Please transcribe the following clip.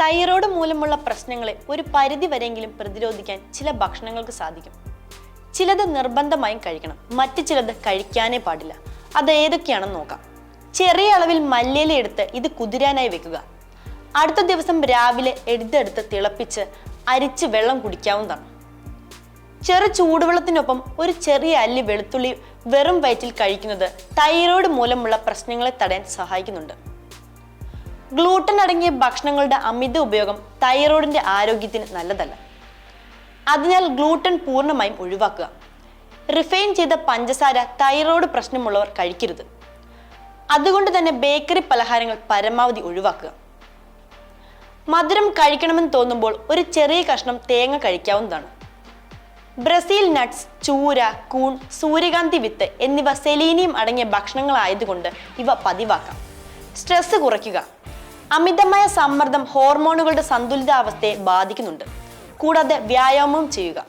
Thyroid മൂലമുള്ള പ്രശ്നങ്ങളെ ഒരു പരിധി വരെയെങ്കിലും പ്രതിരോധിക്കാൻ ചില ഭക്ഷണങ്ങൾക്ക് സാധിക്കും. ചിലത് നിർബന്ധമായും കഴിക്കണം, മറ്റു ചിലത് കഴിക്കാനേ പാടില്ല. അത് ഏതൊക്കെയാണെന്ന് നോക്കാം. ചെറിയ അളവിൽ മല്ലിയില എടുത്ത് ഇത് കുതിരാനായി വെക്കുക. അടുത്ത ദിവസം രാവിലെ എടുത്തെടുത്ത് തിളപ്പിച്ച് അരിച്ച് വെള്ളം കുടിക്കാവുന്നതാണ്. ചെറു ചൂടുവെള്ളത്തിനൊപ്പം ഒരു ചെറിയ അല്ലി വെളുത്തുള്ളി വെറും വയറ്റിൽ കഴിക്കുന്നത് തൈറോയ്ഡ് മൂലമുള്ള പ്രശ്നങ്ങളെ തടയാൻ സഹായിക്കുന്നുണ്ട്. ഗ്ലൂട്ടൻ അടങ്ങിയ ഭക്ഷണങ്ങളുടെ അമിത ഉപയോഗം തൈറോയ്ഡിന്റെ ആരോഗ്യത്തിന് നല്ലതല്ല. അതിനാൽ ഗ്ലൂട്ടൻ പൂർണ്ണമായും ഒഴിവാക്കുക. റിഫൈൻ ചെയ്ത പഞ്ചസാര തൈറോയ്ഡ് പ്രശ്നമുള്ളവർ കഴിക്കരുത്. അതുകൊണ്ട് തന്നെ ബേക്കറി പലഹാരങ്ങൾ പരമാവധി ഒഴിവാക്കുക. മധുരം കഴിക്കണമെന്ന് തോന്നുമ്പോൾ ഒരു ചെറിയ കഷ്ണം തേങ്ങ കഴിക്കാവുന്നതാണ്. ബ്രസീൽ നട്ട്സ്, ചൂര, കൂൺ, സൂര്യകാന്തി വിത്ത് എന്നിവ സെലീനിയം അടങ്ങിയ ഭക്ഷണങ്ങളായതുകൊണ്ട് ഇവ പതിവാക്കാം. സ്ട്രെസ് കുറയ്ക്കുക. അമിതമായ സമ്മർദ്ദം ഹോർമോണുകളുടെ സന്തുലിതാവസ്ഥയെ ബാധിക്കുന്നുണ്ട്. കൂടാതെ വ്യായാമവും ചെയ്യുക.